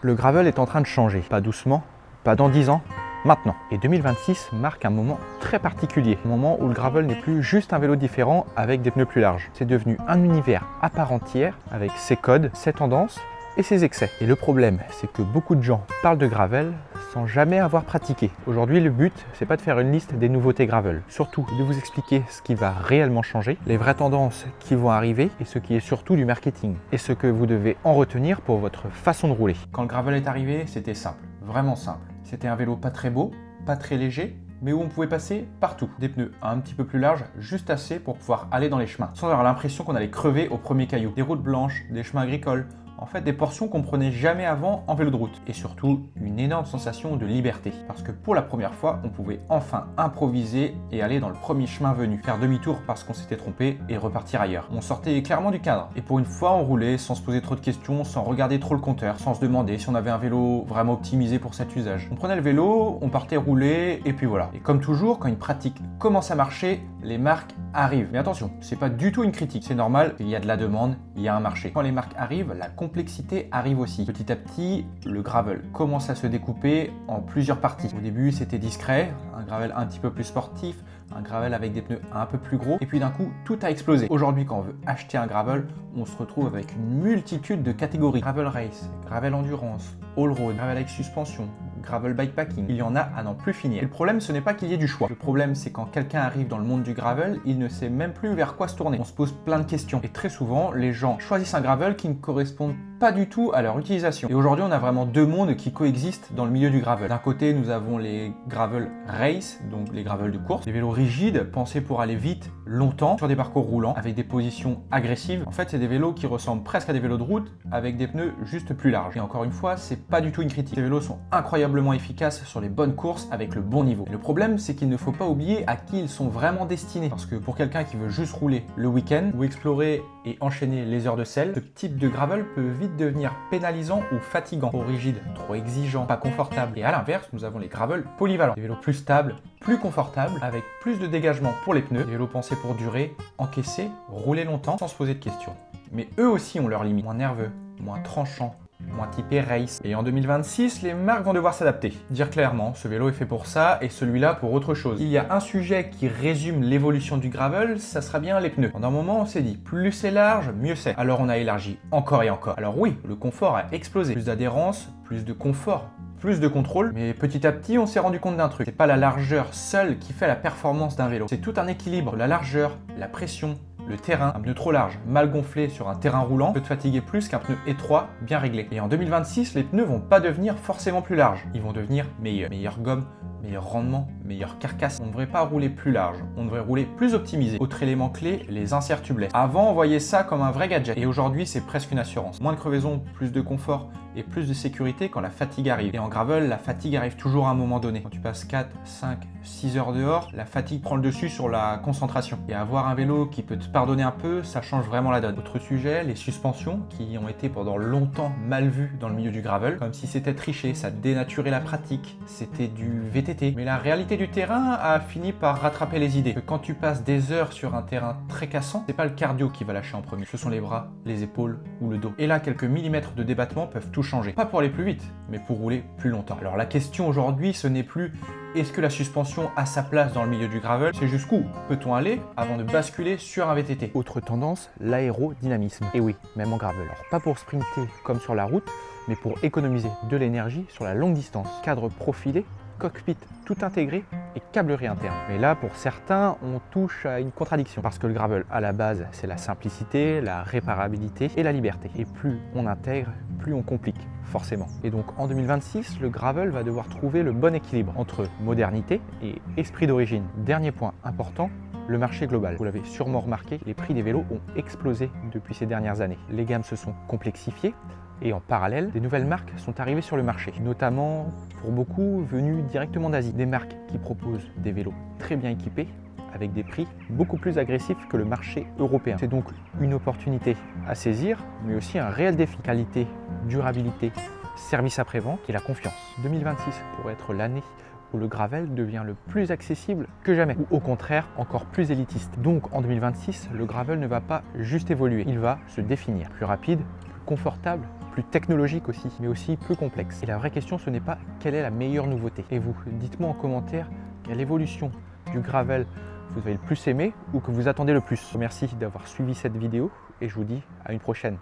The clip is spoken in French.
Le gravel est en train de changer, pas doucement, pas dans 10 ans, maintenant. Et 2026 marque un moment très particulier, un moment où le gravel n'est plus juste un vélo différent avec des pneus plus larges. C'est devenu un univers à part entière avec ses codes, ses tendances et ses excès. Et le problème, c'est que beaucoup de gens parlent de gravel sans jamais avoir pratiqué. Aujourd'hui, le but, c'est pas de faire une liste des nouveautés gravel, surtout de vous expliquer ce qui va réellement changer, les vraies tendances qui vont arriver et ce qui est surtout du marketing et ce que vous devez en retenir pour votre façon de rouler. Quand le gravel est arrivé, c'était simple, vraiment simple. C'était un vélo pas très beau, pas très léger, mais où on pouvait passer partout. Des pneus un petit peu plus larges, juste assez pour pouvoir aller dans les chemins, sans avoir l'impression qu'on allait crever au premier caillou. Des routes blanches, des chemins agricoles, en fait des portions qu'on prenait jamais avant en vélo de route. Et surtout, une énorme sensation de liberté. Parce que pour la première fois, on pouvait enfin improviser et aller dans le premier chemin venu. Faire demi-tour parce qu'on s'était trompé et repartir ailleurs. On sortait clairement du cadre. Et pour une fois, on roulait sans se poser trop de questions, sans regarder trop le compteur, sans se demander si on avait un vélo vraiment optimisé pour cet usage. On prenait le vélo, on partait rouler, et puis voilà. Et comme toujours, quand une pratique commence à marcher, les marques arrivent. Mais attention, c'est pas du tout une critique, c'est normal, il y a de la demande, il y a un marché. Quand les marques arrivent, la complexité arrive aussi. Petit à petit, le gravel commence à se découper en plusieurs parties. Au début, c'était discret, un gravel un petit peu plus sportif, un gravel avec des pneus un peu plus gros, et puis d'un coup, tout a explosé. Aujourd'hui, quand on veut acheter un gravel, on se retrouve avec une multitude de catégories. Gravel race, gravel endurance, all-road, gravel avec suspension, gravel bikepacking, il y en a à n'en plus finir. Et le problème, ce n'est pas qu'il y ait du choix. Le problème, c'est quand quelqu'un arrive dans le monde du gravel, il ne sait même plus vers quoi se tourner. On se pose plein de questions. Et très souvent, les gens choisissent un gravel qui ne correspond pas du tout à leur utilisation. Et aujourd'hui, on a vraiment deux mondes qui coexistent dans le milieu du gravel. D'un côté, nous avons les gravel race, donc les gravels de course, des vélos rigides, pensés pour aller vite, longtemps, sur des parcours roulants, avec des positions agressives. En fait, c'est des vélos qui ressemblent presque à des vélos de route, avec des pneus juste plus larges. Et encore une fois, c'est pas du tout une critique. Ces vélos sont incroyablement efficaces sur les bonnes courses avec le bon niveau. Et le problème, c'est qu'il ne faut pas oublier à qui ils sont vraiment destinés. Parce que pour quelqu'un qui veut juste rouler le week-end, ou explorer et enchaîner les heures de selle, ce type de gravel peut vite devenir pénalisant ou fatigant, trop rigide, trop exigeant, pas confortable. Et à l'inverse, nous avons les gravels polyvalents, des vélos plus stables, plus confortables, avec plus de dégagement pour les pneus, des vélos pensés pour durer, encaisser, rouler longtemps sans se poser de questions. Mais eux aussi ont leurs limites, moins nerveux, moins tranchants, moins typé race. Et en 2026, les marques vont devoir s'adapter. Dire clairement, ce vélo est fait pour ça et celui-là pour autre chose. Il y a un sujet qui résume l'évolution du gravel, ça sera bien les pneus. Pendant un moment, on s'est dit, plus c'est large, mieux c'est. Alors on a élargi encore et encore. Alors oui, le confort a explosé. Plus d'adhérence, plus de confort, plus de contrôle, mais petit à petit, on s'est rendu compte d'un truc. C'est pas la largeur seule qui fait la performance d'un vélo. C'est tout un équilibre. La largeur, la pression, le terrain. Un pneu trop large, mal gonflé sur un terrain roulant peut te fatiguer plus qu'un pneu étroit, bien réglé. Et en 2026, les pneus vont pas devenir forcément plus larges. Ils vont devenir meilleurs. Meilleure gomme, meilleur rendement, meilleure carcasse. On ne devrait pas rouler plus large, on devrait rouler plus optimisé. Autre élément clé, les inserts tubeless. Avant, on voyait ça comme un vrai gadget. Et aujourd'hui, c'est presque une assurance. Moins de crevaison, plus de confort et plus de sécurité quand la fatigue arrive. Et en gravel, la fatigue arrive toujours à un moment donné. Quand tu passes 4, 5, 6 heures dehors, la fatigue prend le dessus sur la concentration. Et avoir un vélo qui peut te pardonner un peu, ça change vraiment la donne. Autre sujet, les suspensions qui ont été pendant longtemps mal vues dans le milieu du gravel. Comme si c'était triché, ça dénaturait la pratique, c'était du VTT. Mais la réalité du terrain a fini par rattraper les idées. Que quand tu passes des heures sur un terrain très cassant, c'est pas le cardio qui va lâcher en premier. Ce sont les bras, les épaules ou le dos. Et là, quelques millimètres de débattement peuvent tout changer. Pas pour aller plus vite, mais pour rouler plus longtemps. Alors la question aujourd'hui, ce n'est plus est-ce que la suspension a sa place dans le milieu du gravel? C'est jusqu'où peut-on aller avant de basculer sur un VTT? Autre tendance, l'aérodynamisme. Et oui, même en gravel. Alors pas pour sprinter comme sur la route, mais pour économiser de l'énergie sur la longue distance. Cadre profilé, cockpit tout intégré et câblerie interne. Mais là, pour certains, on touche à une contradiction. Parce que le gravel, à la base, c'est la simplicité, la réparabilité et la liberté. Et plus on intègre, plus on complique, forcément. Et donc en 2026, le gravel va devoir trouver le bon équilibre entre modernité et esprit d'origine. Dernier point important, le marché global. Vous l'avez sûrement remarqué, les prix des vélos ont explosé depuis ces dernières années. Les gammes se sont complexifiées et en parallèle, des nouvelles marques sont arrivées sur le marché, notamment pour beaucoup venues directement d'Asie. Des marques qui proposent des vélos très bien équipés avec des prix beaucoup plus agressifs que le marché européen. C'est donc une opportunité à saisir, mais aussi un réel défi. Qualité, durabilité, service après-vente et la confiance. 2026 pourrait être l'année où le gravel devient le plus accessible que jamais, ou au contraire encore plus élitiste. Donc en 2026, le gravel ne va pas juste évoluer, il va se définir. Plus rapide, confortable, plus technologique aussi, mais aussi plus complexe. Et la vraie question, ce n'est pas quelle est la meilleure nouveauté. Et vous, dites-moi en commentaire quelle évolution du gravel vous avez le plus aimé ou que vous attendez le plus. Merci d'avoir suivi cette vidéo et je vous dis à une prochaine.